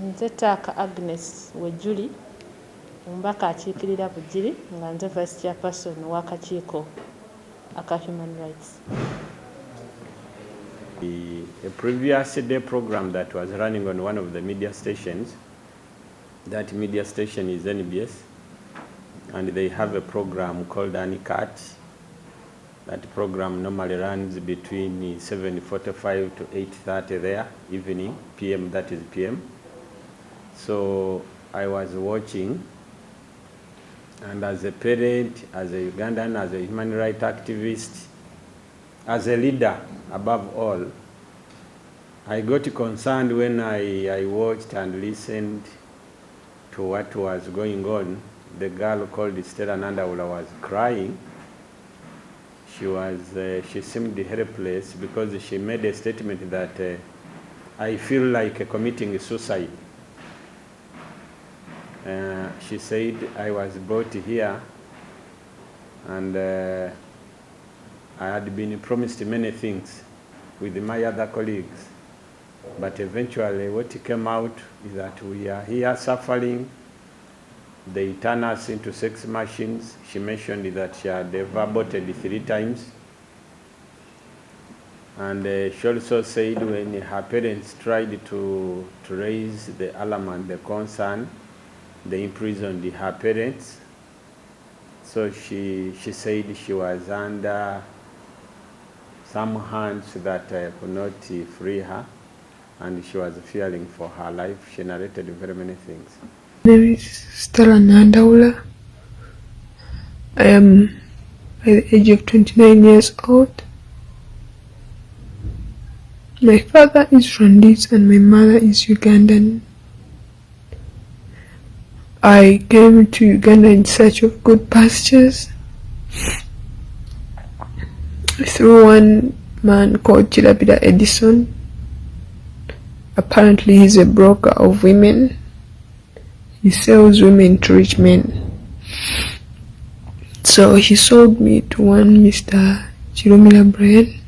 Nze Taaka Agnes Wejuli, omubaka akiikirira Bugiri nga nze Vice Chairperson w'akakiiko aka Human Rights. A previous day program that was running on one of the media stations, that media station is NBS, and they have a program called Anicat. That program normally runs between 7:45 to 8:30 there, evening, PM, that is PM. So I was watching, and as a parent, as a Ugandan, as a human rights activist, as a leader above all, I got concerned when I watched and listened to what was going on. The girl called Stella Nandawula was crying. She seemed helpless because she made a statement that I feel like committing suicide. She said, I was brought here and I had been promised many things with my other colleagues, but eventually what came out is that we are here suffering. They turn us into sex machines. She mentioned that she had ever aborted 3 times. And she also said when her parents tried to raise the alarm and the concern, they imprisoned her parents. So she said she was under some hands that could not free her, and she was fearing for her life. She narrated very many things. My name is Stella Nandawula. I am by the age of 29 years old. My father is Rwandese and my mother is Ugandan. I came to Uganda in search of good pastures through one man called Chilabira Edison. Apparently he's a broker of women. He sells women to rich men. So he sold me to one Mr. Bryan,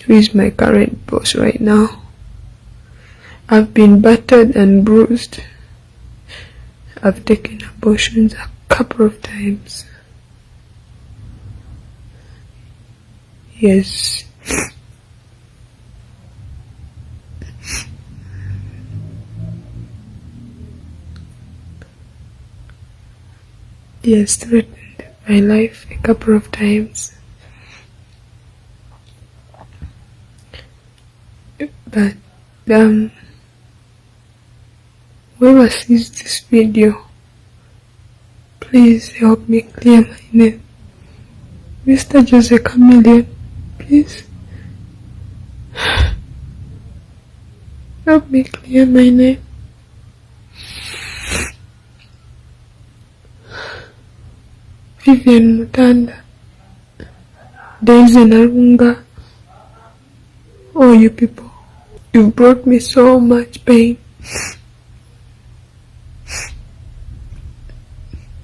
who is my current boss right now. I've been battered and bruised. I've taken abortions a couple of times. Yes. He has threatened my life a couple of times. But whoever sees this video, please help me clear my name. Mr. Jose Chameleon, please help me clear my name. Vivian Mutanda, Daisy Narunga, all you people, you've brought me so much pain.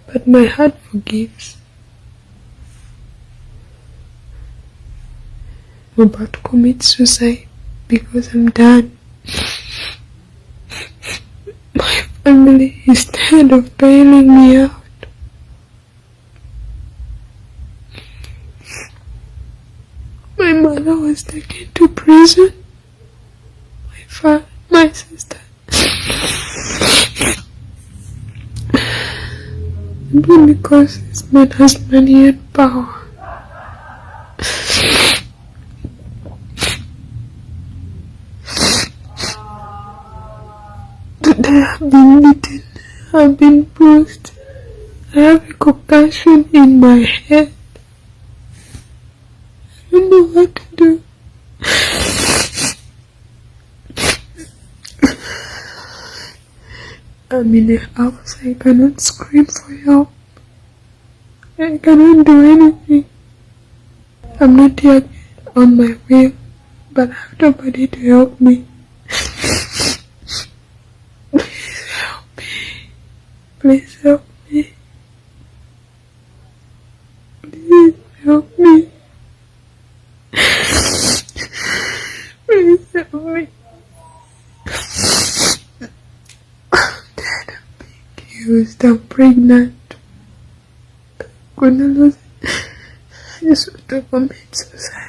But my heart forgives. I'm about to commit suicide because I'm done. My family is tired of bailing me out. My mother was taken to prison. My father, my sister. Simply because this man has money and power. Today I've been beaten, I've been bruised, I have a concussion in my head. I don't know what to do. I'm in a house, I cannot scream for help. I cannot do anything. I'm not here on my will, but I have nobody to help me. Please help me. Please help me. Please help me. me. Accused, I'm pregnant. Gonna lose it. I just want to commit suicide.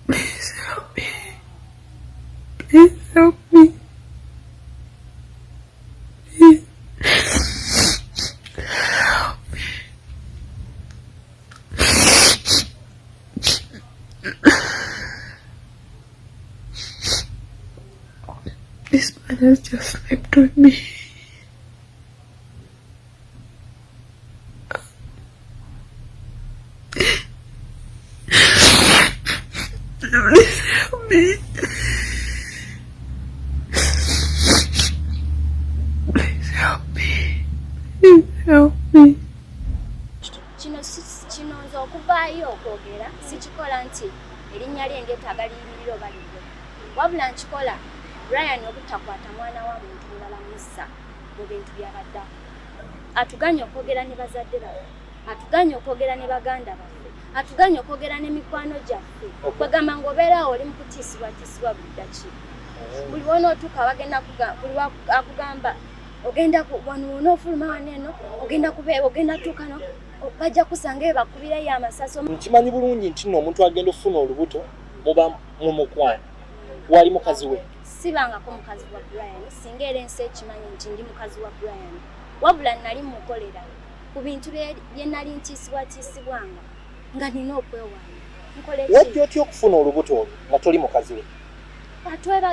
Please help me. Please help me. Please help me. This man has just slept with me. Please help me. Please help me. Please help me. Kino nze okuvaayo okwogera sikikola nti erinnya lye ndyetaaga liyimirire oba liryo, wabula nkikola Bryan obutakwata mwana wa muntu mulala mussa mu bintu by'abadde atuganye okwogera ne bazadde baffe, atuganye okwogera ne baganda baffe, atuganye okwogera ne mikwano gyaffe. Kwegamba ng'obeerawo oli mu kutiisibwatiisibwa buli ddakiika. Buli wonootuuka bagenda buli akugamba ogenda wano onoofuluma wano eno ogenda tuukano bajja kusanga bakubirayo amasasi. Nkimanyi bulungi nti nno omuntu agenda okufuna olubuto muba mu mukwano wali mukazi we. Sibangako mukazi wa Bryan, singa era ensi ekimanyi nti ndi mukazi wa Bryan, wabula nali mukolera ku bintu bye nali ntiisibwatiisibwanga nga nina okwewaana. Wajja otya okufuna olubuto olwo nga toli mukazi we?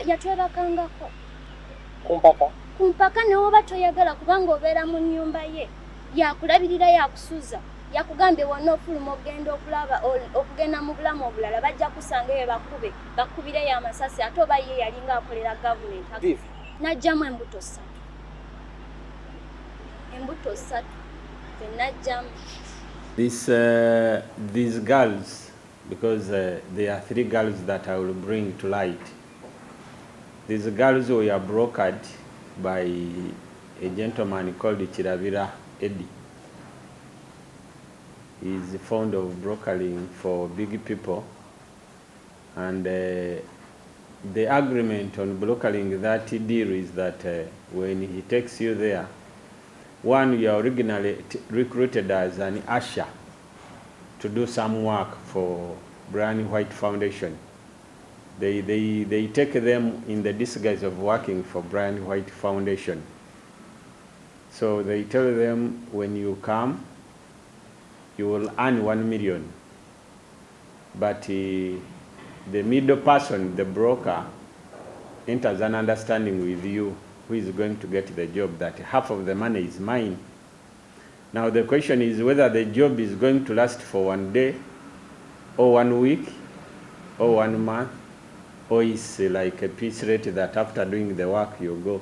Yatwebakangako ku mpaka newoba toyagala kubanga obeera mu nnyumba ye yakulabirira yakusuza yakugambye wonna ofuluma okugenda mu bulamu obulala bajja kusanga eyo bakubireyo amasasi ate oba ye yalinga akolera gavumenti najjamu embuto 3 najjamu. These girls, because there are 3 girls that I will bring to light. These girls were brokered by a gentleman called Bimukeeredde. He is fond of brokering for big people, and the agreement on brokering that deal is that when he takes you there, one, you are originally recruited as an usher to do some work for Bryan White Foundation. They take them in the disguise of working for Bryan White Foundation. So they tell them, when you come, you will earn 1 million. But the middle person, the broker, enters an understanding with you who is going to get the job, that half of the money is mine. Now the question is whether the job is going to last for 1 day, or 1 week, or 1 month, or it's like a piece rate that after doing the work you go.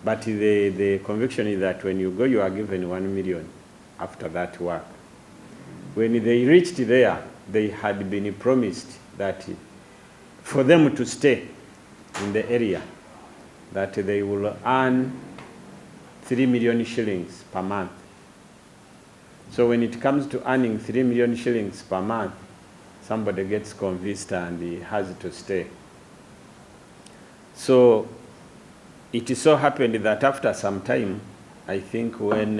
But the conviction is that when you go, you are given 1 million after that work. When they reached there, they had been promised that for them to stay in the area, that they will earn 3 million shillings per month. So when it comes to earning 3 million shillings per month, somebody gets convinced and he has to stay. So it so happened that after some time, I think when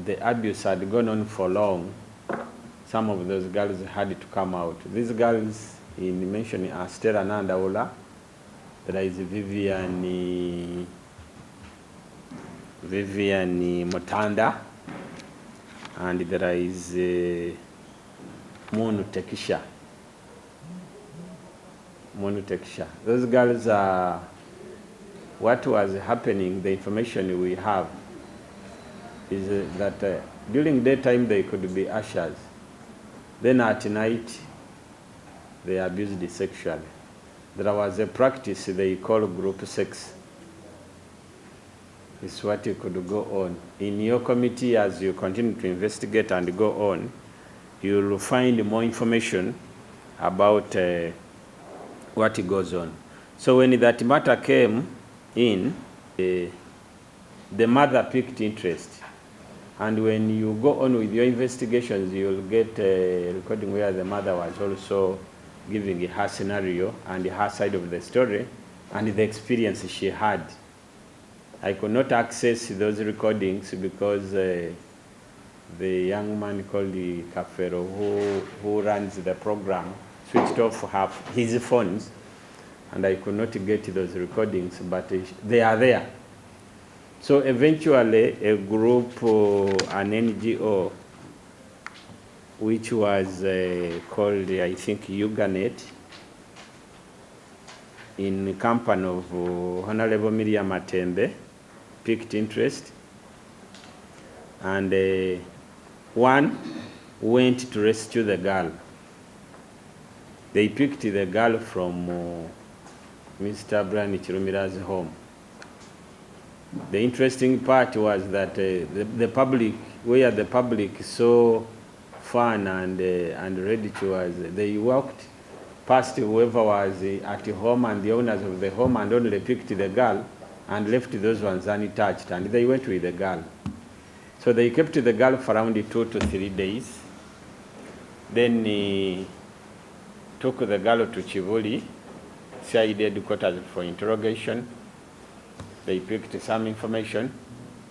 the abuse had gone on for long, some of those girls had to come out. These girls in mentioning are Stella and ABAWALA. There is Vivian Mutanda, and there is Monu Tekisha. Those girls are, what was happening, the information we have is that during daytime they could be ushers. Then at night they abused sexually. There was a practice they call group sex. It's what you could go on. In your committee, as you continue to investigate and go on, you will find more information about what goes on. So when that matter came in, the mother picked interest And when you go on with your investigations, you'll get a recording where the mother was also giving her scenario and her side of the story and the experience she had. I could not access those recordings because the young man called the Kafero who runs the program switched off his phones, and I could not get those recordings, but they are there. So eventually a group, an NGO, which was called, I think, Uganet, in the company of Honorable Miriam Matembe, picked interest, and one went to rescue the girl. They picked the girl from Mr. Bryan Chirumira's home. The interesting part was that the public, where the public saw fun and Reddit was, they walked past whoever was at home and the owners of the home and only picked the girl and left those ones untouched, and they went with the girl. So they kept the girl for around 2 to 3 days. Then he took the girl to Chivuli, CID headquarters for interrogation. They picked some information,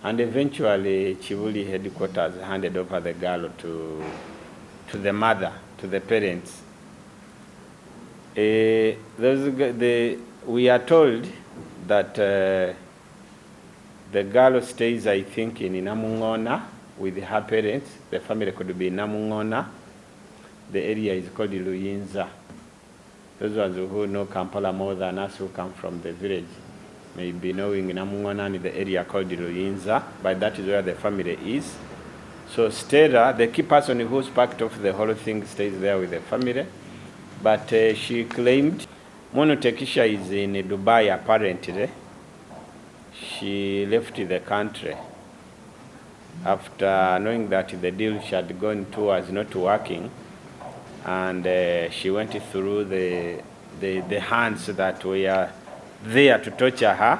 and eventually Chivuli headquarters handed over the girl to the mother, to the parents. We are told that the girl stays, I think, in Namungona with her parents. The family could be in Namungona. The area is called Luyinza. Those ones who know Kampala more than us who come from the village may be knowing Namungona in the area called Luyinza, but that is where the family is. So Stella, the key person who sparked off the whole thing, stays there with the family. But she claimed Munu Tekisha is in Dubai apparently. She left the country after knowing that the deal she had gone to was not working, and she went through the hands that were there to torture her.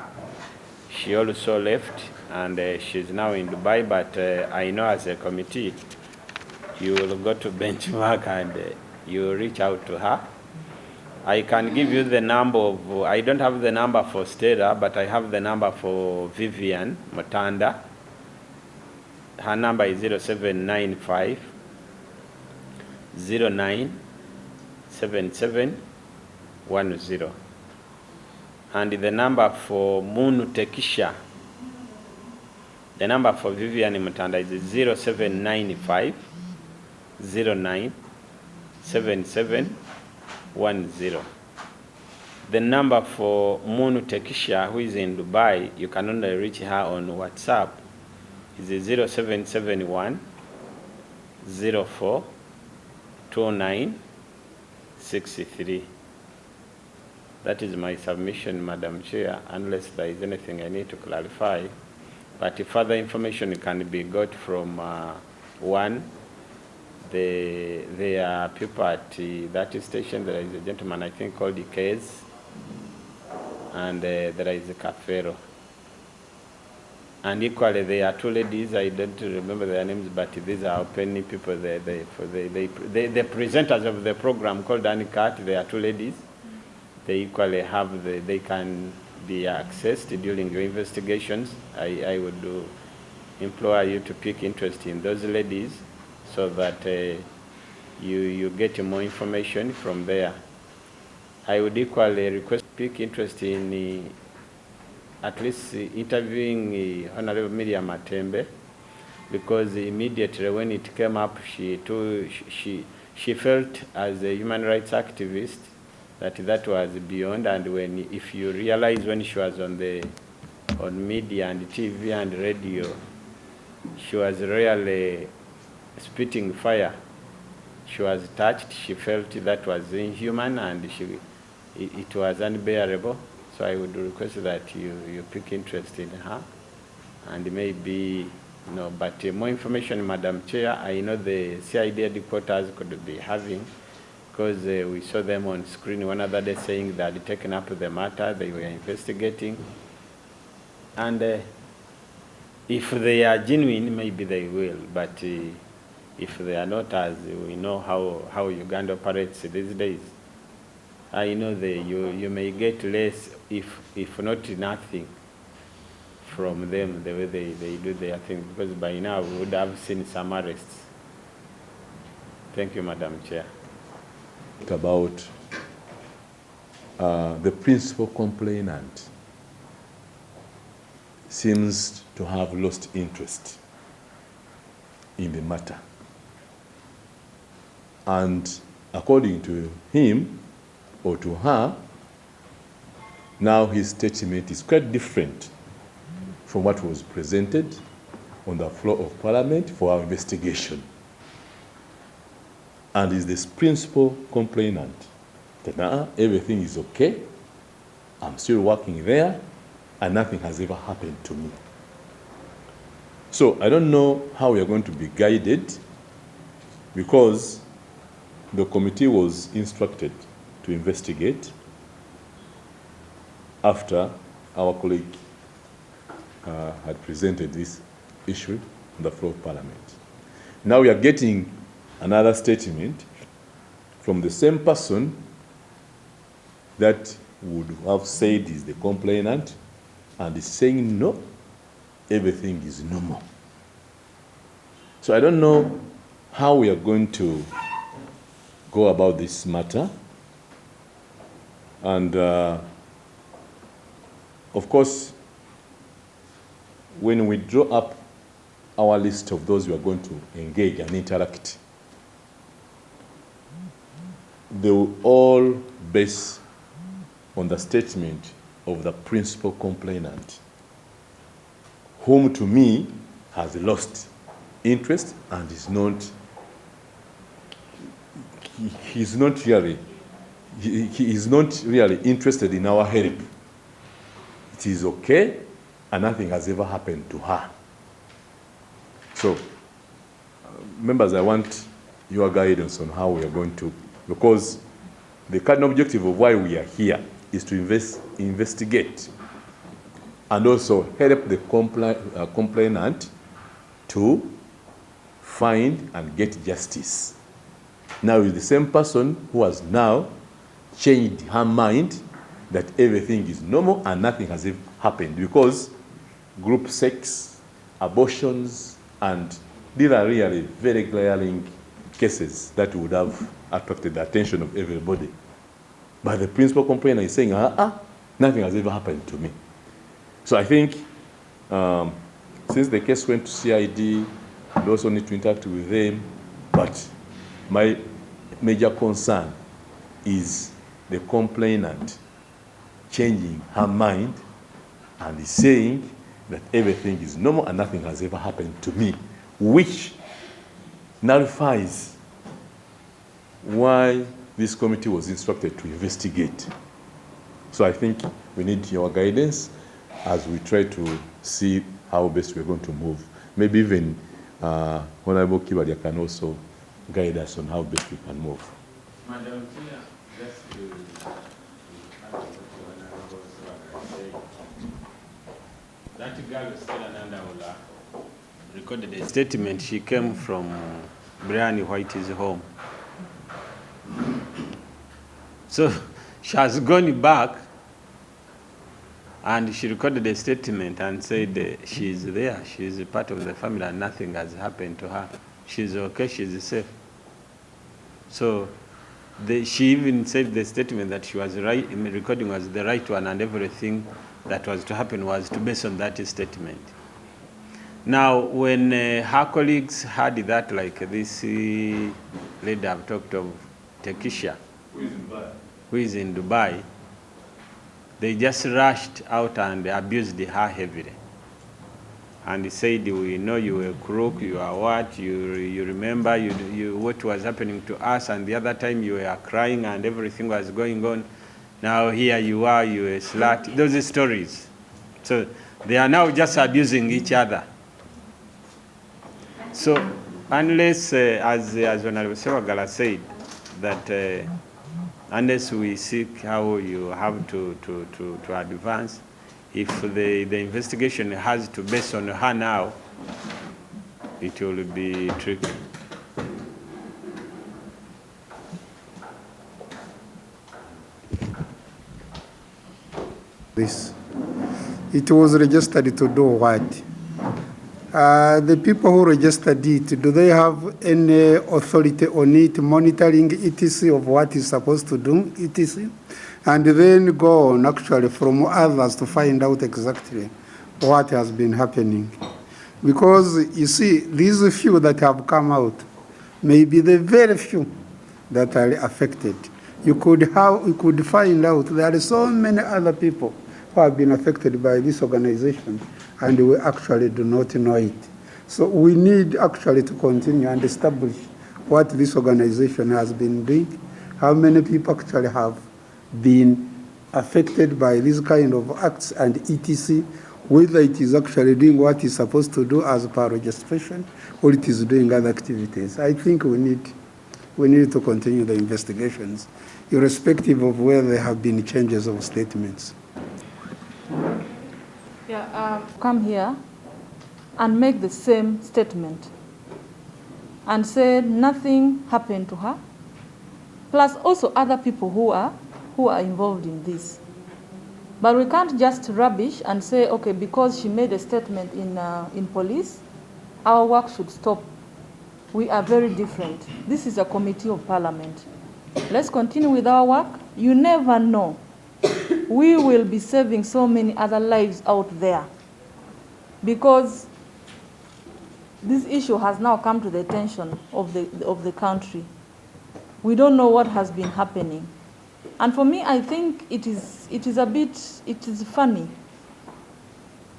She also left, and she's now in Dubai, but I know as a committee, you will go to benchmark and you will reach out to her. I can give you the number of, I don't have the number for Stella, but I have the number for Vivian Mutanda. Her number is 0795 097710. And the number for Munu Tekisha, the number for Vivian Mutanda is 0795 097710. The number for Munu Tekisha, who is in Dubai, you can only reach her on WhatsApp, is 0771 04 2963. That is my submission, Madam Chair, unless there is anything I need to clarify. But if further information can be got from one, there are people at that station. There is a gentleman, I think, called Ikez, and there is a Kafero. And equally, there are two ladies, I don't remember their names, but these are open people, the presenters of the program called Anikat. There are two ladies. They equally have, they can be accessed during your investigations. I would implore you to pick interest in those ladies so that you get more information from there. I would equally request pick interest in at least interviewing Honorable Miriam Matembe, because immediately when it came up, she felt as a human rights activist that was beyond. And if you realize when she was on media and TV and radio, she was really spitting fire. She was touched. She felt that was inhuman, and it was unbearable. So I would request that you pick interest in her, and maybe, but more information, Madam Chair, I know the CID headquarters could be having, because we saw them on screen one other day saying that they had taken up the matter, they were investigating. And If they are genuine, maybe they will, but if they are not, as we know how Uganda operates these days, I know you may get less, if not nothing, from them the way they do their things, because by now we would have seen some arrests. Thank you, Madam Chair. About the principal complainant seems to have lost interest in the matter. And according to him or to her, now his statement is quite different from what was presented on the floor of Parliament for our investigation. And is this principal complainant that everything is okay, I'm still working there, and nothing has ever happened to me. So I don't know how we are going to be guided, because the committee was instructed to investigate after our colleague had presented this issue on the floor of Parliament. Now we are getting another statement from the same person that would have said is the complainant, and is saying no, everything is normal. So I don't know how we are going to go about this matter. And of course, when we draw up our list of those we are going to engage and interact, they will all base on the statement of the principal complainant, whom to me has lost interest and is not, he is not really interested in our help. It is okay, and nothing has ever happened to her. So, members, I want your guidance on how we are going to, because the cardinal objective of why we are here is to investigate and also help the complainant to find and get justice. Now it's the same person who has now changed her mind that everything is normal and nothing has happened, because group sex, abortions, and these are really very glaring cases that would have attracted the attention of everybody. But the principal complainant is saying, nothing has ever happened to me. So I think since the case went to CID, we also need to interact with them. But my major concern is the complainant changing her mind and is saying that everything is normal and nothing has ever happened to me, which nullifies why this committee was instructed to investigate. So I think we need your guidance as we try to see how best we're going to move. Maybe even Honorable Kibadia can also guide us on how best we can move. Madam Chair, just to add what Honorable said, that girl, Stella Nandaula, recorded a statement. She came from Bryan White's home. So she has gone back and she recorded a statement and said she's there, she's a part of the family and nothing has happened to her. She's okay, she's safe. So she even said the statement that she was right, recording was the right one, and everything that was to happen was to base on that statement. Now, when her colleagues heard that, like this lady I've talked of, Tekisha, who is in Dubai, they just rushed out and abused her heavily. And he said, we know you were a crook, you are what, you remember what was happening to us, and the other time you were crying and everything was going on. Now here you are, you were a slut. Those are stories. So they are now just abusing each other. So unless, as Honorable Sewagala said, that unless we seek how you have to advance, if the investigation has to base on her now, it will be tricky. It was registered to do what? The people who registered it, do they have any authority on it, monitoring etc. of what is supposed to do, etc.? And then go on actually from others to find out exactly what has been happening. Because you see, these few that have come out may be the very few that are affected. You could find out there are so many other people who have been affected by this organization, and we actually do not know it. So we need actually to continue and establish what this organization has been doing, how many people actually have been affected by this kind of acts and etc., whether it is actually doing what it's supposed to do as per registration or it is doing other activities. I think we need to continue the investigations, irrespective of where there have been changes of statements. Yeah, come here and make the same statement and say nothing happened to her, plus also other people who are involved in this. But we can't just rubbish and say, okay, because she made a statement in police, our work should stop. We are very different. This is a committee of parliament. Let's continue with our work. You never know. We will be saving so many other lives out there, because this issue has now come to the attention of the country. We don't know what has been happening. And for me, I think it is funny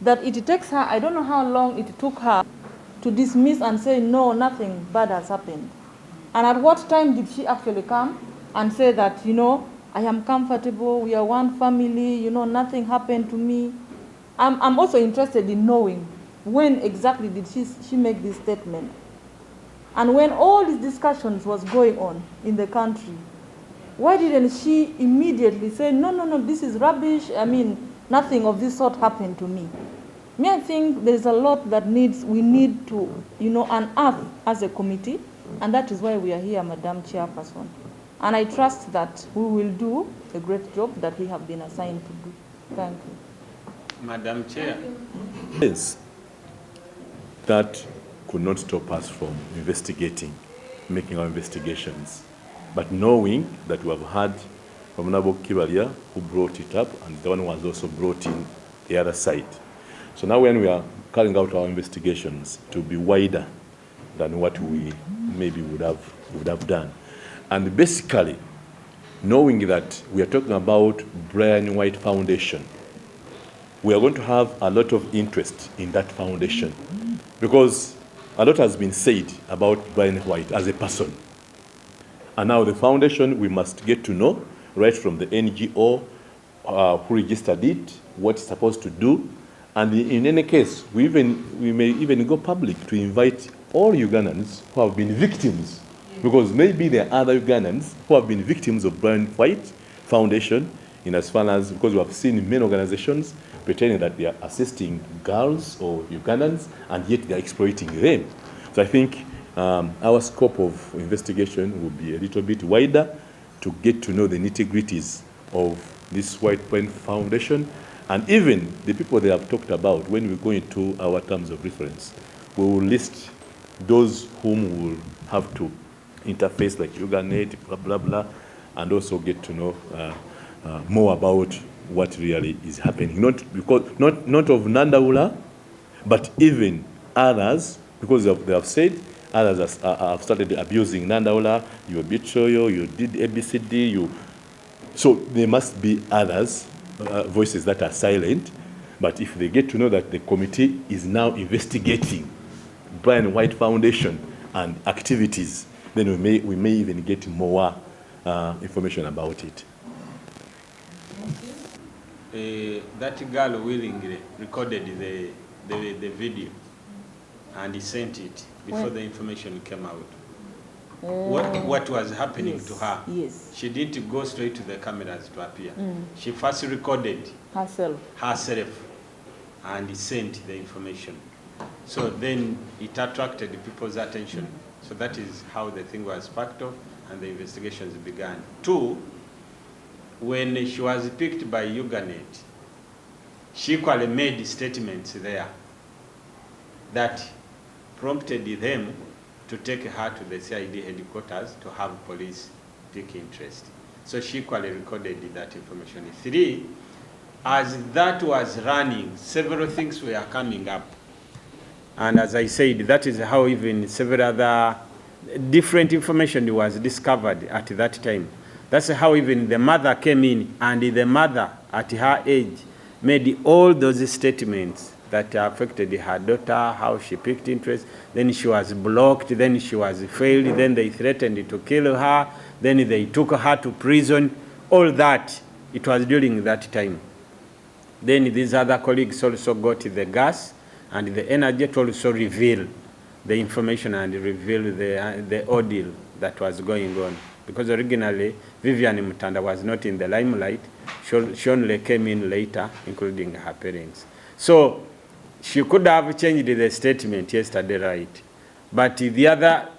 that it takes her, I don't know how long it took her to dismiss and say, no, nothing bad has happened. And at what time did she actually come and say that, you know, I am comfortable, we are one family, you know, nothing happened to me. I'm also interested in knowing when exactly did she make this statement. And when all these discussions was going on in the country, why didn't she immediately say, no, no, no, this is rubbish, I mean, nothing of this sort happened to me? I think there's a lot that we need to, you know, unearth as a committee, and that is why we are here, Madam Chairperson. And I trust that we will do a great job that we have been assigned to do. Thank you. Madam Chair. Yes, that could not stop us from investigating, making our investigations. But knowing that we have had Honorable Kibalia who brought it up, and the one who has also brought in the other side. So now when we are carrying out our investigations to be wider than what we maybe would have done. And basically, knowing that we are talking about Bryan White Foundation, we are going to have a lot of interest in that foundation, because a lot has been said about Bryan White as a person. And now the foundation, we must get to know right from the NGO who registered it, what it's supposed to do. And in any case, we may even go public to invite all Ugandans who have been victims, because maybe there are other Ugandans who have been victims of Bryan White Foundation, in as far as, because we have seen many organizations pretending that they are assisting girls or Ugandans, and yet they are exploiting them. So I think our scope of investigation will be a little bit wider to get to know the nitty-gritties of this White Bryan Foundation, and even the people they have talked about. When we go into our terms of reference, we will list those whom we will have to interface, like Uganet, blah, blah, blah, and also get to know more about what really is happening. Not of Nandaula, but even others, because they have said others have started abusing Nandaula, you betrayal, you did ABCD, so there must be others, voices that are silent. But if they get to know that the committee is now investigating Bryan White Foundation and activities, then we may even get more information about it. That girl willingly recorded the video and he sent it before the information came out. what was happening yes, to her. Yes. She didn't go straight to the cameras to appear. She first recorded Herself. And sent the information. So then it attracted people's attention. So that is how the thing was sparked off and the investigations began. 2, when she was picked by Uganet, she equally made statements there that prompted them to take her to the CID headquarters to have police take interest. So she equally recorded that information. 3, as that was running, several things were coming up. And as I said, that is how even several other different information was discovered at that time. That's how even the mother came in, and the mother at her age made all those statements that affected her daughter, how she picked interest. Then she was blocked, then she was failed, then they threatened to kill her, then they took her to prison. All that, it was during that time. Then these other colleagues also got the gas and the energy to also reveal the information and reveal the ordeal that was going on. Because originally, Vivian Mutanda was not in the limelight. She only came in later, including her parents. So she could have changed the statement yesterday, right? But the other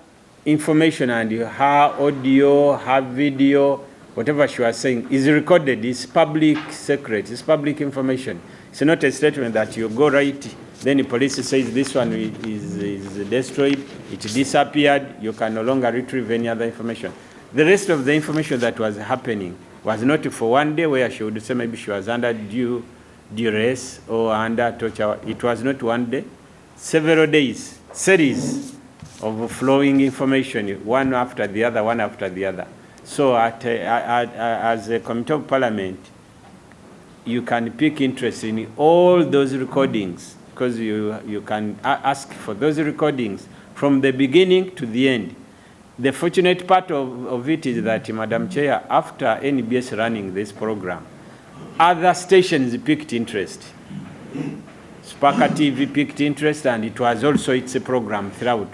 information and her audio, her video, whatever she was saying is recorded, it's public secret, it's public information. It's not a statement that you go right, then the police says this one is destroyed, it disappeared, you can no longer retrieve any other information. The rest of the information that was happening was not for one day where she would say maybe she was under duress or under torture. It was not one day, several days, series of flowing information, one after the other, one after the other. So as a Committee of Parliament, you can pick interest in all those recordings because you can ask for those recordings from the beginning to the end. The fortunate part of it is that, Madam Chair, after NBS running this program, other stations picked interest. Sparker TV picked interest, and it was also its program throughout.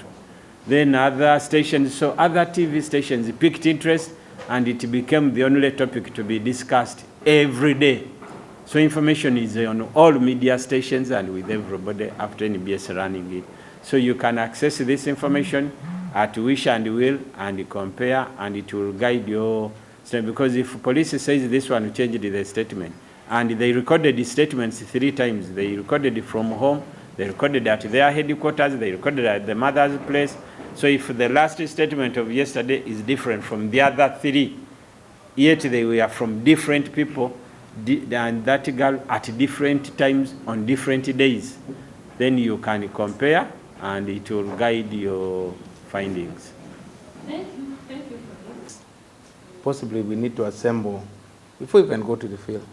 Then other stations, so other TV stations picked interest, and it became the only topic to be discussed every day. So information is on all media stations and with everybody after NBS running it. So you can access this information at wish and will and compare, and it will guide your statement. Because if police says this one changed the statement, and they recorded the statements 3 times, they recorded it from home, they recorded at their headquarters, they recorded at the mother's place. So if the last statement of yesterday is different from the other 3, yet they were from different people, and that girl at different times on different days, then you can compare and it will guide your findings. Thank you for this. Possibly we need to assemble, before we can go to the field,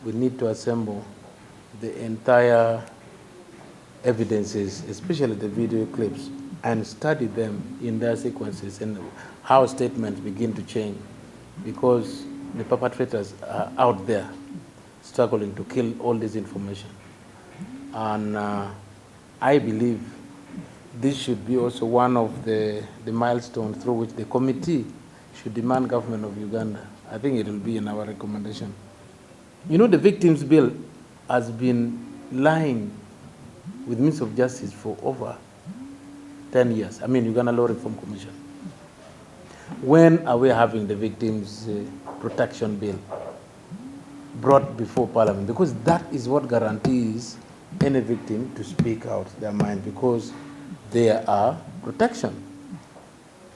we need to assemble the entire evidences, especially the video clips, and study them in their sequences and how statements begin to change, because the perpetrators are out there struggling to kill all this information. And I believe this should be also one of the milestones through which the committee should demand government of Uganda. I think it will be in our recommendation. You know, the Victims Bill has been lying with Ministry of Justice for over 10 years. I mean, Uganda Law Reform Commission. When are we having the Victims Protection Bill brought before Parliament? Because that is what guarantees any victim to speak out their mind, because there are protection.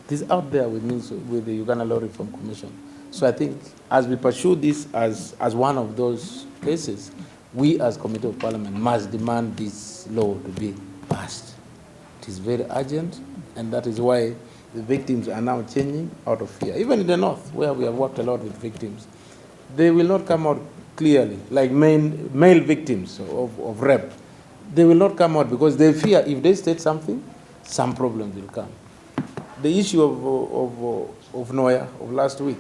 It is out there with the Uganda Law Reform Commission. So I think as we pursue this as one of those cases, we as Committee of Parliament must demand this law to be passed. It is very urgent, and that is why the victims are now changing out of fear. Even in the north, where we have worked a lot with victims, they will not come out clearly, like male victims of rape. They will not come out because they fear if they state something, some problems will come. The issue of Noya of last week,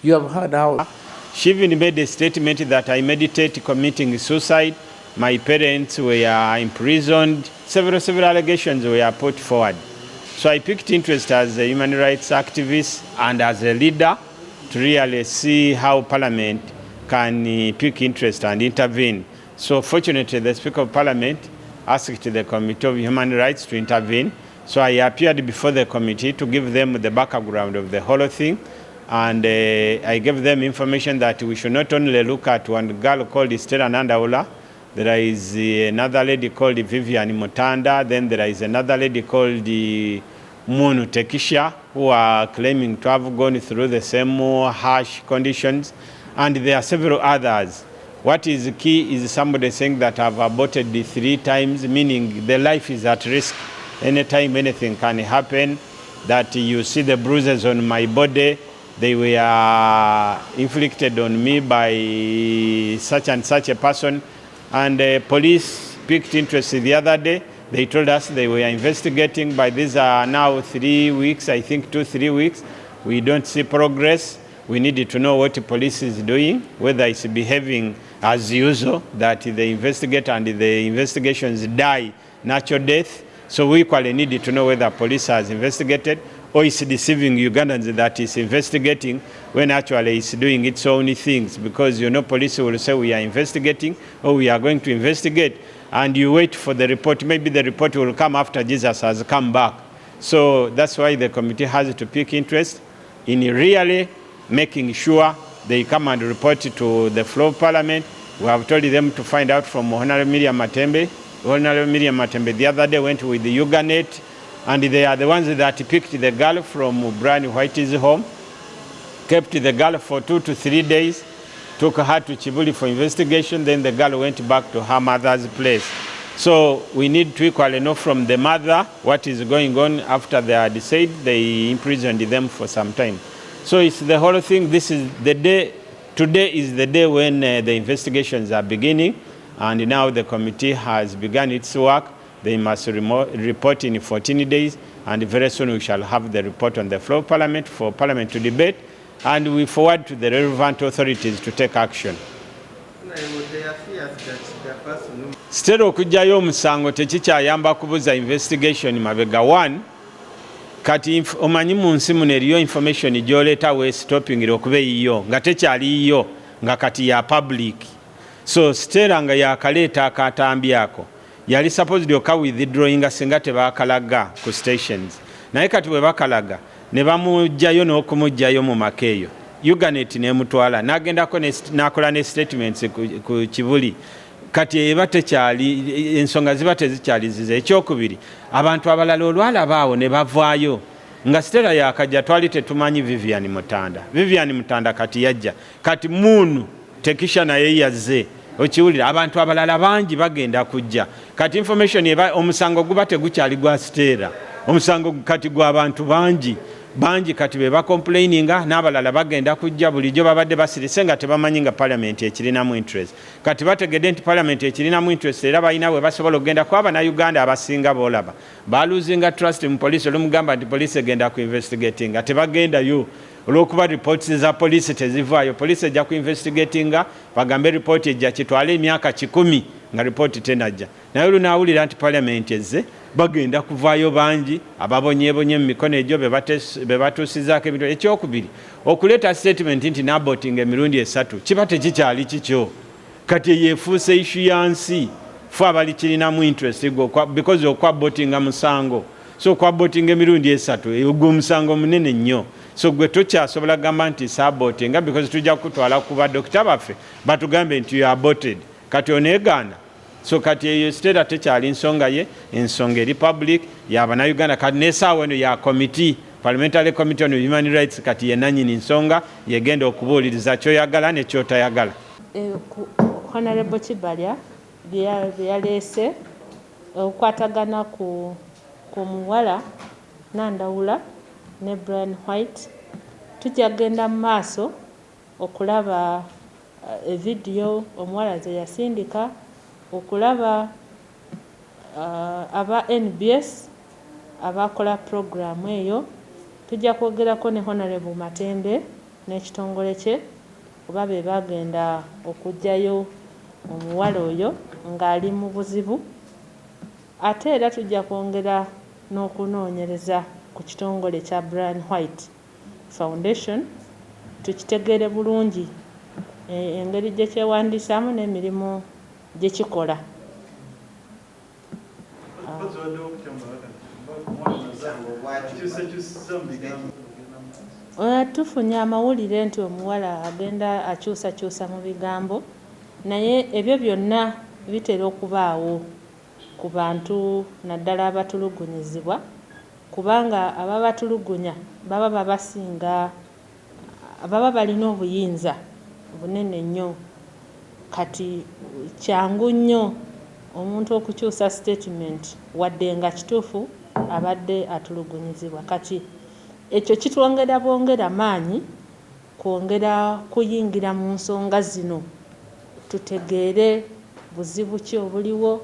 you have heard how... She even made a statement that I meditate committing suicide. My parents were imprisoned. Several allegations were put forward. So I picked interest as a human rights activist and as a leader to really see how Parliament can pick interest and intervene. So fortunately, the Speaker of Parliament asked the Committee of Human Rights to intervene. So I appeared before the committee to give them the background of the whole thing. And I gave them information that we should not only look at one girl called Stella Nandaula. There is another lady called Vivian Mutanda. Then there is another lady called Munu Tekisha, who are claiming to have gone through the same harsh conditions. And there are several others. What is key is somebody saying that I've aborted 3 times, meaning the life is at risk. Anytime anything can happen, that you see the bruises on my body, they were inflicted on me by such and such a person. And the police picked interest the other day. They told us they were investigating, but these are now 3 weeks, I think 2-3 weeks. We don't see progress. We need to know what the police is doing, whether it's behaving as usual, that they investigate and the investigations die natural death. So we equally need to know whether police has investigated or is deceiving Ugandans that is investigating when actually it's doing its own things. Because you know, police will say we are investigating or we are going to investigate, and you wait for the report. Maybe the report will come after Jesus has come back. So that's why the committee has to pick interest in really making sure they come and report to the floor of Parliament. We have told them to find out from Honorable Miriam Matembe. Honorable Miriam Matembe the other day went with the Uganet, and they are the ones that picked the girl from Bryan White's home, kept the girl for 2 to 3 days, took her to Chibuli for investigation, then the girl went back to her mother's place. So we need to equally know from the mother what is going on after they had said they imprisoned them for some time. So it's the whole thing. This is the day, today is the day when the investigations are beginning, and now the committee has begun its work. They must report in 14 days, and very soon we shall have the report on the floor of Parliament for Parliament to debate, and we forward to the relevant authorities to take action. Still okujjayo omusango tekikyayamba kubuza investigation mabega 1. Kati omanyi mu nsi muno eriyo information gy'oleeta we stopping okuba eyiyo nga tekyaliyo nga kati ya public. So Stella nga yakaleeta akatambi ako yali supposed oka withdrawing singa tebakalaga ku stations. Naye kati bwe bakalaga ne bamujjayo n'okumujjayo mu makeeyo. Uganet n'emutwala n'agendako n'akola ne statements ku Kibuli. Kati eba tekyali, ensonga ziba tezikyali zize. Ekyokubiri, abantu abalala olwalabaawo ne bavaayo nga Stella yakajja twali tetumanyi Vivian Mutanda. Vivian Mutanda kati yajja. Kati Munu Tekisha naye yazze. Okiwulira abantu abalala bangi bagenda kujja. Kati information eba omusango guba tegukyali gwa Stella. Omusango kati gwa abantu bangi kati beba complaininga n'abalala bagenda kujja bulijjo babadde basirise nga tebamanyi nga Parliament ekirinamu interest. Kati bategedde nti Parliament ekirinamu interest era balina bwe basobola okugenda kwaba na Uganda abasinga boolaba. Baluzinga trust mu police olumugamba nti police egenda ku investigating nga tebagendayo. Olwokuba reports za police tezivaayo. Police ejja ku investigatinga bagambe report ejja kitwala emyaka 10 nga report tenajja. Naye lunaawulira nti Parliament ezze bagenda kuvaayo bangi ababonyebonye mu mikono egyo be batuusizaako ebintu. Ekyokubiri okuleeta statement nti n'aborting emirundi 3 kiba tekikyali kikyo. Kati yeefuuse issue ya nsi ffe abali kirinamu interest because okwabotinga musango. So okwabotinga emirundi 3 ogwo musango munene nnyo. So gwe tokyasobola gamba nti sabotinga because tujja kutwala ku badokita baffe batugambe nti you are aborted. Kati oneegaana. So kati eyo Stella tekyali nsonga ye, ensonga eri public yabana Uganda. Kati n'essaawa eno ya committee, Parliamentary Committee on Human Rights kati yenanyini nsonga yegenda okubuuliriza kyoyagala ne kyotayagala. Honorable Kibalya byaleese okukwatagana ku muwala Nandawula ne Bryan White. Tujja genda mu maaso okulaba video omuwala ze yasindika, okulaba aba NBS abakola programu eyo. Tujja kwogerako ne Honorable Matembe n'ekitongole kye oba be bagenda okujjayo omuwala oyo ng'ali mu buzibu. Ate era tujja kwongera n'okunoonyereza ku kitongole kya Bryan White Foundation tukitegeere bulungi engeri gye kyewandiisaamu n'emirimu gye kikola. Tufunye amawulire nti omuwala agenda akyusakyusa mu bigambo, naye ebyo byonna bitera okubaawo ku bantu naddala abatulugunyizibwa, kubanga ababatulugunya baba babasinga, baba balina obuyinza bunene nnyo. Kati kyangu nnyo omuntu okukyusa statement wadde nga kituufu abadde atulugunyizibwa. Kati ekyo kitwongera bwongera maanyi kwongera kuyingira mu nsonga zino, tutegeere buzibu ki obuliwo,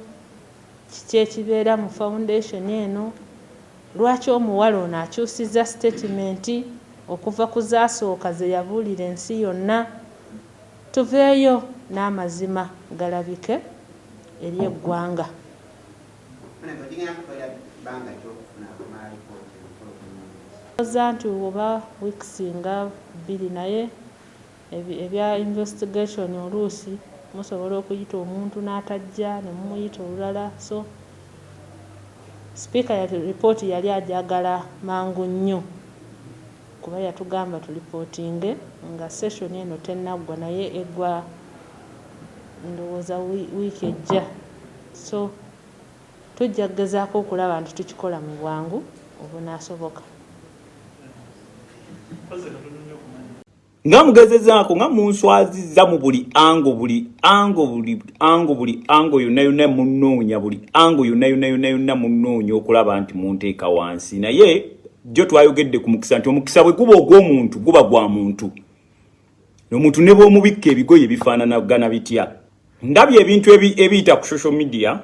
kiki ekibeera mu foundation eno, lwaki omuwala ono akyusizza statement okuva ku zaasooka ze yabuulira ensi yonna. Tuveeyo n'amazima galabike eri eggwanga. Oza nti oba weeks nga 2 naye ebya investigation oluusi musobola okuyita omuntu n'atajja ne mumuyita olulala. So speaker ya report yali ajagala mangu nnyo kuba yatugamba tulipotinge nga session eno tennaggwa naye eggwa ndowooza wiiki ejja. So tujja kugezaako okulaba nti tukikola mu bwangu obunaasoboka. nga mugezezaako nga munswazizza mu buli ango yonna munoonya, buli ango yonna munoonya okulaba nti munteeka wansi. Naye jo twayogedde ku mukisa nti omukisa bwe guba ogw'omuntu guba gwa muntu. Omuntu ne bw'omubikka ebigoye bifaananagana bitya. Ndabye ebintu ebiyita ku social media.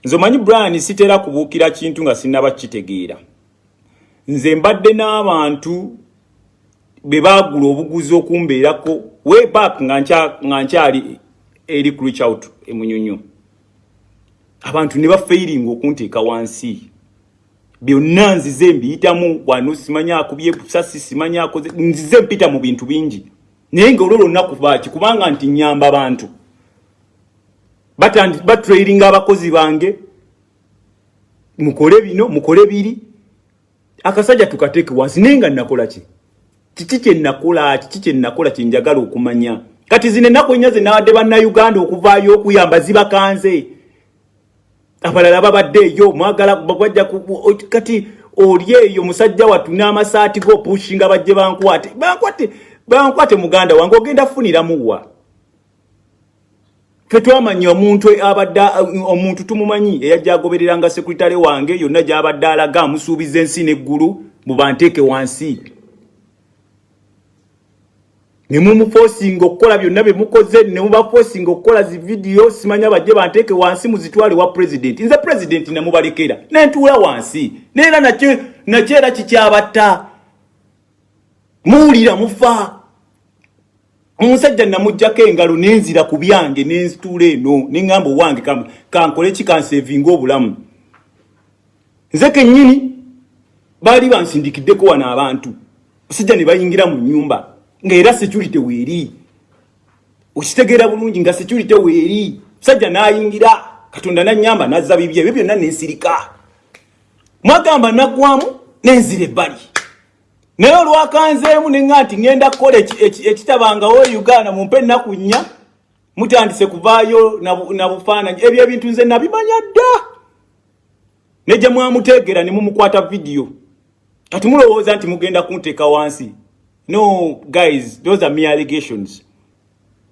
Nze omanyi Bryan sitera kubuukira kintu nga sinnaba kitegeera. Nze mbadde n'abantu be baagula obuguzi okumbeerako way back nga nkyali eri ku reach out emunyonyo. Abantu ne bafeiringa okunteeka wansi. Byonna nzize mbiyitamu, wano simanya akubye busasi, simanya akoze, nzize mpita mu bintu bingi. Naye nga olwo lunaku baaki kubanga nti nyamba abantu. Batrading abakozi bange, mukole bino, mukole biri. Akasajja tukateeke wansi naye nga nakola ki? Kiki kye nakola kye njagala okumanya. Kati zine nako nyaze nawadde bannayuganda okuvaayo okuyamba zibakanze. Abalala babaddeeyo mwagala bajja kati oli eyo musajja wattu n'amasaati go pushinga bajje bankwate muganda wange ogenda funiramuwa. Ffe twamanya omuntu tumumanyi eyajja agobereranga sekretary wange yonna gy'abadde alaga amusuubiza ensi n'eggulu mubanteeke wansi. Ne mumuforcing okukola byonna bye mukoze, ne mubaforcing okukola zi video, simanya bajje banteeke wansi muzitwale wa president. Nze president namubalekera nentuula wansi. Neera nakyera kikyabatta. Muwulira mufa. Omusajja namuggyako engalo nenzira ku byange nensituula eno neŋŋamba owange kankole kikansevinga obulamu. Nze kennyini baali bansindikiddeko wano abantu. Sijja ne bayingira mu nnyumba. Ngera security weeri. Okitegeera bulungi nga security weeri. Sajja n'ayingira, Katonda n'annyamba n'azza bibye, ebyo byonna n'ensirika. Mwagamba naggwamu n'enzira ebbali. Naye olwakanzeemu ne nti ngenda kukola ekitabangawo Uganda mumpe ennaku nnya, mutandise kuvaayo na bufaananyi. Ebyo ebintu nze nabimanya dda. Ne gye mwamuteegera ne mumukwata video. Kati mulowooza nti mugenda kunteeka wansi. No, guys, those are mere allegations.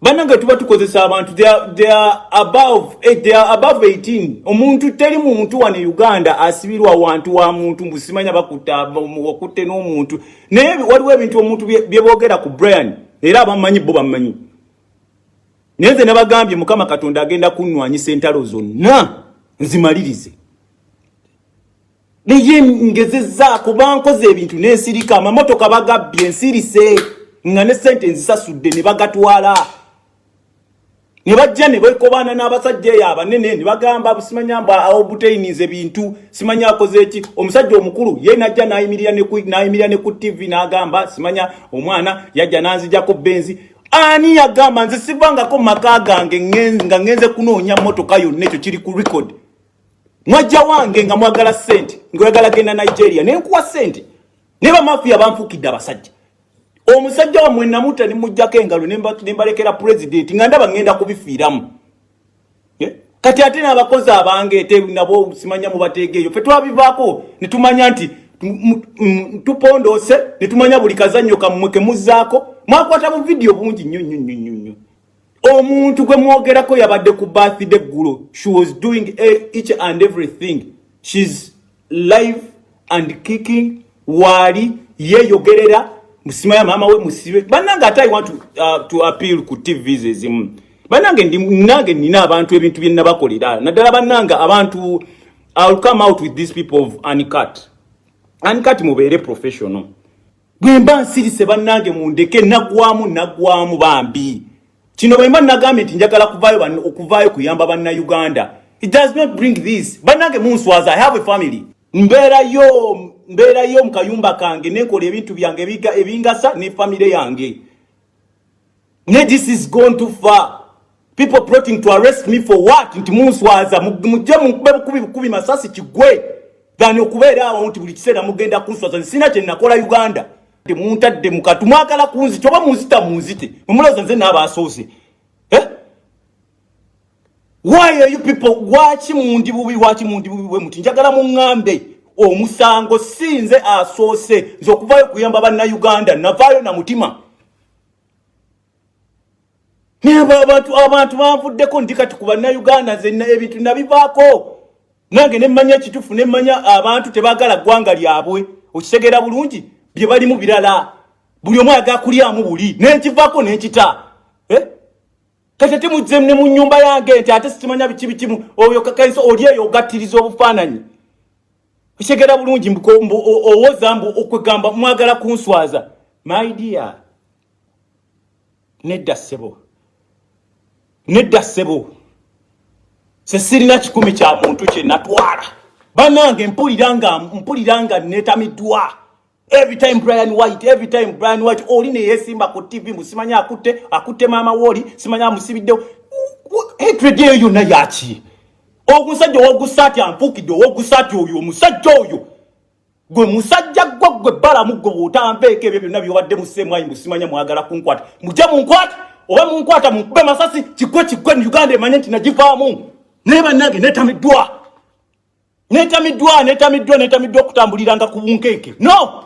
Bananga tuba tukozesa abantu, they are above 18. Omuntu teri muntu wa Uganda asibirwa wantu wa muntu musimanya bakuta wakutte n'omuntu. Naye waliwo ebintu omuntu byeboogera ku Bryan era abamanyi bo bamanyi. Neze nabagambye Mukama Katonda agenda kunnwanyisa entalo zonna nzimalirize. Naye ngezezza kubankoze ebintu n'ensirika amamotoka bagabbye ensirise nga ne sente nzisasudde ne bagatwala. ne bajja ne bekobaana n'abasajja eyo abanene ne bagamba simanya mba obutainize bintu simanya akoze eki omusajja omukulu ye najja nayimirira ne ku TV n'agamba simanya omwana yajja nanzijako benzi ani yagamba nze sivangako maka gange nga ngenze kunoonya motoka yonna ekyo kiri ku record mwajja wange nga mwagala sente ngoyagala genda Nigeria nenkuwa sente ne bamafia banfukidde abasajja omusajja wa mwe namuta ni mujjako engalo nembalekera president nga ndaba ngenda kubifiiramu kati ate n'abakozi abange ete nabo simanya mu bategeeyo fe twabivaako ne tumanya nti tupondose ne tumanya buli kazannyo kammwe ke muzzaako mwakwata mu video bungi nnyo omuntu gwe mwogerako yabadde ku birthday ggulo she was doing each and everything she's live and kicking wali yeyogerera musimaya mama we musibe bananga atai want to appeal ku TVs ezimu banange nange nina abantu ebintu bye nabakolera naddala bananga abantu I'll come out with these people of uncut mubeere professional bwemba nsirise banange mundeke nagwamu bambi kino bwemba nagambe nti njagala okuvaayo kuyamba banna Uganda it does not bring this banange munswaza I have a family mbeerayo mukayumba kange nenkola ebintu byange ebingasa ne family yange this is gone too far people plotting to arrest me for what nti munswaza mujja kubi masasi kigwe than okubeera awo nti buli kiseera mugenda kunswaza sina kye nakola Uganda muntadde mukatu mwagala kunzi toba munzite mumuloza nze n'abasoose why are you people wachi mundi bubi we muti njagala mungambe omusango sinze asoose nze okuvaayo kuyamba banna Uganda navaayo na mutima abantu banvuddeko ndi kati ku banna Uganda zenna ebintu nabivaako nange nemmanya ekitufu nemmanya abantu tebagala ggwanga lyabwe okitegera bulungi bye balimu birala buli omu ayagala kulyamu buli nenkivaako nenkita kati ate muzze ne mu nnyumba yange nti ate sitimanya bikimu oyo kakaiso oli eyo ogattiriza obufaananyi okitegera bulungi owoza mbu okwegamba mwagala kunswaza my dear nedda ssebo sesirina kikumi kya muntu kye natwala banange mpuliranga netamiddwa every time Bryan White oli ne yesimba ku TV musimanya akutte mama woli simanya musibidde hatred eyo yonna yaki omusajja wogusati amfukidde wogusati oyo omusajja oyo gwe musajja gwe balamu gwe otampeeka ebyo byonna byobadde musemwayi musimanya mwagala kunkwata mujja munkwata oba munkwata munkube masasi kigwe mu Uganda emanye nti nagivaamu naye bannange netamiddwa okutambuliranga ku bunkenke no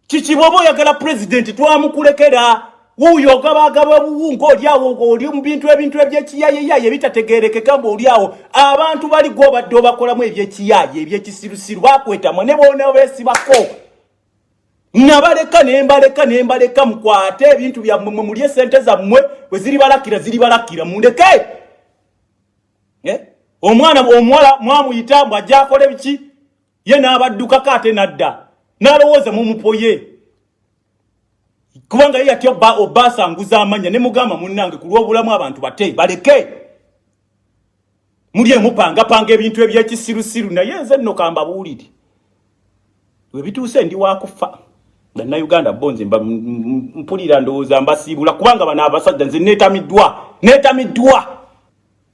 kikibobo oyagala president twamukulekera wuuyo ogabagaba buwunga oliawo oli mu bintu ebyekiyayeyaye ebitategeerekeka mbu oliawo abantu bali gwobadde obakolamu ebyekiyaye ebyekisirusiru bakwetamu ne boona beesibako nabaleka nembaleka mukwate ebintu byammwe mulye sente zammwe bwe ziribalakira mundeke omuwala mwamuyita mbu ajja akole biki ye n'abaddukako ate nadda n'alowooza mumupoye kubanga ye yatya obasanguza amanya ne mugamba munnange ku lw'obulamu abantu bate baleke mulye mupangapanga ebintu ebyekisirusiru naye nze nno kambabuulire we bituuse ndi wakufa na Uganda bonze mpulira ndowooza mbasiibula kubanga bano abasajja nze netamiddwa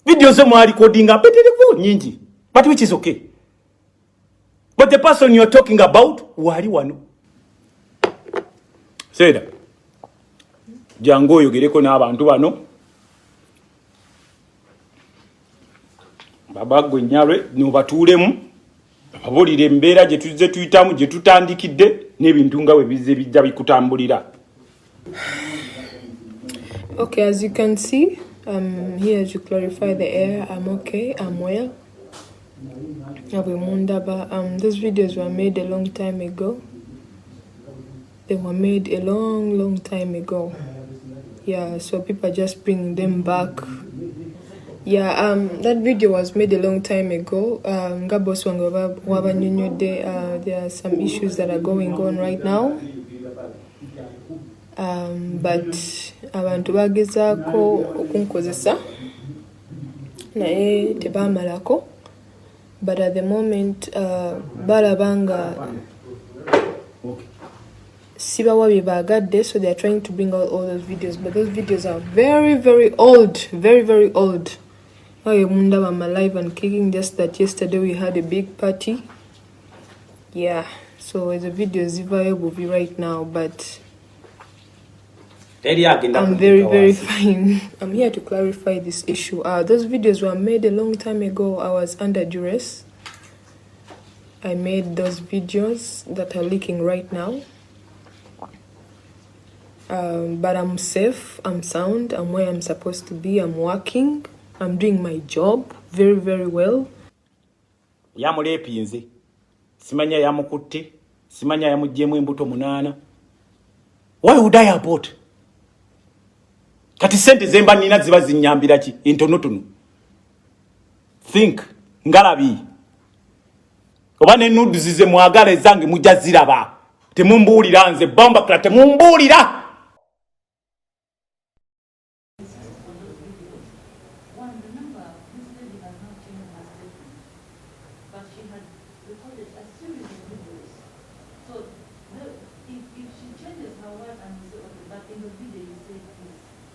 video ze mwali codinga petirivu nyingi but which is okay but the person you're talking about wali wano Seda jango oyogereko n'abantu bano babagwe nyalwe nobatuulemu babulire embeera gye tuzze tuyitamu gye tutandikidde n'ebintu nga bwe bizze bijja bikutambulira. Okay, as you can see, I'm here to clarify the air. I'm okay, I'm well. Those videos were made a long time ago. They were made a long time ago. Yeah, so people are just bringing them back. Yeah, that video was made a long time ago. There are some issues that are going on right now. But abantu bagezaako okunkozesa naye tebaamalako, but at the moment balaba nga sibawa bye baagadde, so they are trying to bring out all those videos, but those videos are very, very old, very, very old. I'm alive and kicking, just that yesterday we had a big party. Yeah, so the video is available right now, but I'm very, very fine. I'm here to clarify this issue. Those videos were made a long time ago. I was under duress. I made those videos that are leaking right now. But I'm safe, I'm sound, I'm where I'm supposed to be, I'm working, I'm doing my job very, very well. Yamulepinze. Simanya yamukutte, simanya yamujjemu embuto 8. Why would I abort? Kati sente zemba nina ziba zinyambira ki entonotono. Think ngalabi. Oba ne nudu zize mwagala ezange mujja ziraba. Temumbuulira nze bomba kla temumbuulira.